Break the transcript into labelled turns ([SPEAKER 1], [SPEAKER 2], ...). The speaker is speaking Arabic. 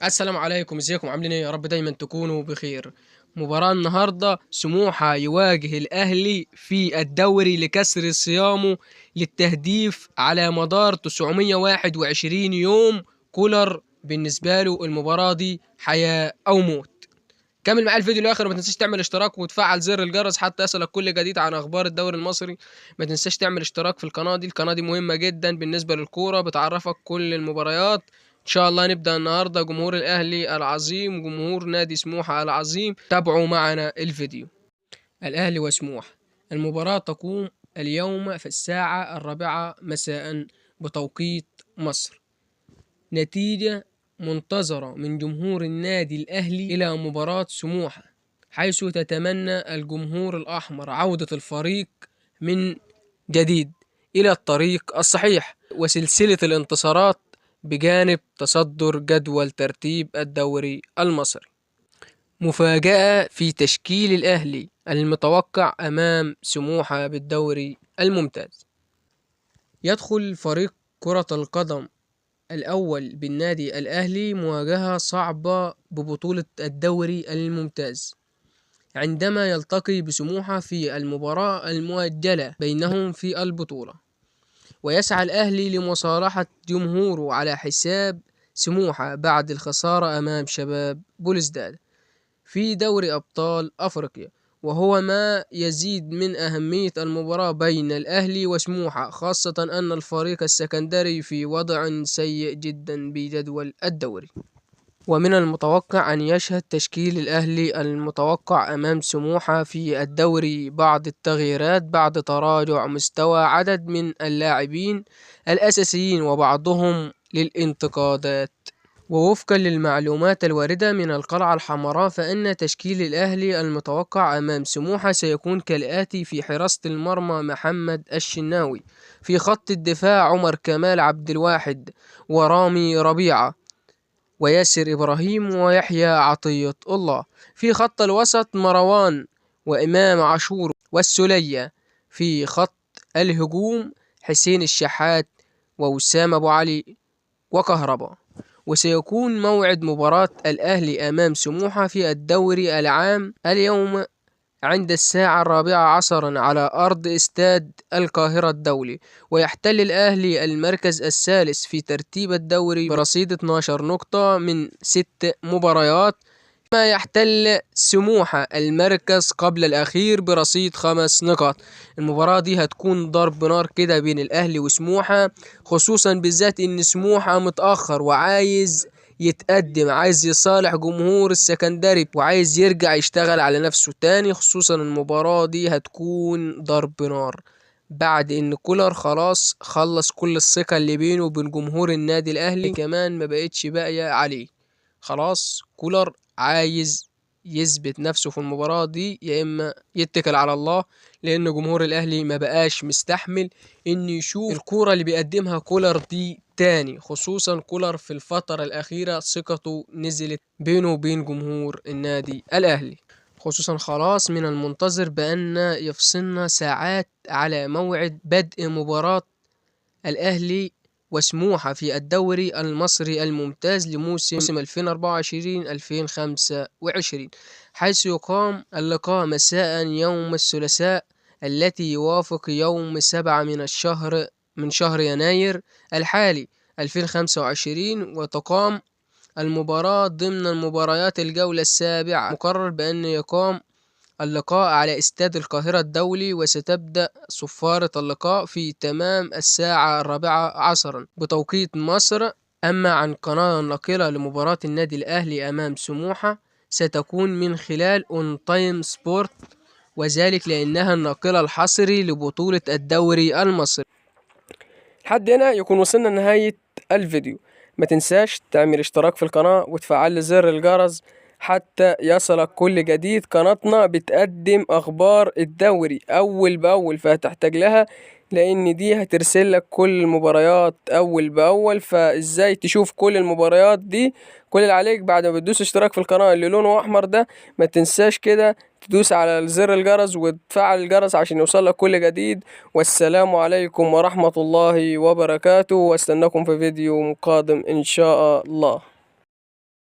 [SPEAKER 1] السلام عليكم، ازيكم؟ عاملين ايه؟ يا رب دايما تكونوا بخير. مباراة النهاردة، سموحة يواجه الأهلي في الدوري لكسر صيامه للتهديف على مدار 921 يوم. كولر بالنسبة له المباراة دي حياة أو موت. كمل معايا الفيديو للآخر، ما تنساش تعمل اشتراك وتفعل زر الجرس حتى يصلك كل جديد عن أخبار الدوري المصري. ما تنساش تعمل اشتراك في القناة دي مهمة جدا بالنسبة للكورة، بتعرفك كل المباريات. ان شاء الله نبدأ النهاردة. جمهور الاهلي العظيم، جمهور نادي سموحة العظيم، تابعوا معنا الفيديو. الاهلي وسموحة، المباراة تقوم اليوم في الساعة 4 مساء بتوقيت مصر. نتيجة منتظرة من جمهور النادي الاهلي الى مباراة سموحة، حيث تتمنى الجمهور الاحمر عودة الفريق من جديد الى الطريق الصحيح وسلسلة الانتصارات بجانب تصدر جدول ترتيب الدوري المصري. مفاجأة في تشكيل الأهلي المتوقع أمام سموحة بالدوري الممتاز. يدخل فريق كرة القدم الأول بالنادي الأهلي مواجهة صعبة ببطولة الدوري الممتاز، عندما يلتقي بسموحة في المباراة المؤجلة بينهم في البطولة، ويسعى الأهلي لمصالحة جمهوره على حساب سموحة بعد الخسارة أمام شباب بولزداد في دوري أبطال أفريقيا، وهو ما يزيد من أهمية المباراة بين الأهلي وسموحة، خاصة أن الفريق السكندري في وضع سيء جدا بجدول الدوري. ومن المتوقع أن يشهد تشكيل الأهلي المتوقع أمام سموحة في الدوري بعض التغييرات بعد تراجع مستوى عدد من اللاعبين الأساسيين وبعضهم للانتقادات. ووفقا للمعلومات الواردة من القلعة الحمراء، فإن تشكيل الأهلي المتوقع أمام سموحة سيكون كالآتي: في حراسة المرمى محمد الشناوي، في خط الدفاع عمر كمال عبد الواحد ورامي ربيعة وياسر إبراهيم ويحيى عطية الله، في خط الوسط مروان وإمام عاشور والسلية، في خط الهجوم حسين الشحات ووسام أبو علي وكهربا. وسيكون موعد مباراة الأهلي أمام سموحة في الدوري العام اليوم عند الساعة 4 عصرا على أرض استاد القاهرة الدولي، ويحتل الأهلي المركز الثالث في ترتيب الدوري برصيد 12 نقطة من 6 مباريات، ما يحتل سموحة المركز قبل الأخير برصيد 5 نقاط. المباراة دي هتكون ضرب نار كده بين الأهلي وسموحة، خصوصا بالذات إن سموحة متأخر وعايز يتقدم، عايز يصالح جمهور السكندري وعايز يرجع يشتغل على نفسه تاني. خصوصا المباراة دي هتكون ضرب نار بعد ان كولر خلاص خلص كل الثقة اللي بينه وبين جمهور النادي الاهلي، كمان ما بقتش باقية عليه. خلاص كولر عايز يثبت نفسه في المباراة دي، يا اما يتكل على الله، لان جمهور الاهلي ما بقاش مستحمل ان يشوف الكورة اللي بيقدمها كولر دي تاني. خصوصا كولر في الفترة الأخيرة ثقته نزلت بينه وبين جمهور النادي الأهلي، خصوصا خلاص من المنتظر بأن يفصلنا ساعات على موعد بدء مباراة الأهلي وسموحة في الدوري المصري الممتاز لموسم 2024-2025، حيث يقام اللقاء مساء يوم الثلاثاء التي يوافق يوم 7 من شهر يناير الحالي 2025، وتقام المباراة ضمن المباريات الجولة السابعة. مقرر بأن يقام اللقاء على استاد القاهرة الدولي، وستبدأ صفارة اللقاء في تمام الساعة 4 عصرا بتوقيت مصر. أما عن قناة الناقلة لمباراة النادي الأهلي أمام سموحة، ستكون من خلال اون تايم سبورت، وذلك لأنها الناقلة الحصري لبطولة الدوري المصري. لحد هنا يكون وصلنا لنهاية الفيديو. ما تنساش تعمل اشتراك في القناة وتفعل زر الجرس حتى يصلك كل جديد. قناتنا بتقدم اخبار الدوري اول باول، فهتحتاج لها لان دي هترسل لك كل المباريات اول باول. فازاي تشوف كل المباريات دي؟ كل اللي عليك بعد ما بتدوس اشتراك في القناة اللي لونه احمر ده، ما تنساش كده تدوس على زر الجرس وتفعل الجرس عشان يوصلك كل جديد. والسلام عليكم ورحمة الله وبركاته، واستناكم في فيديو قادم ان شاء الله.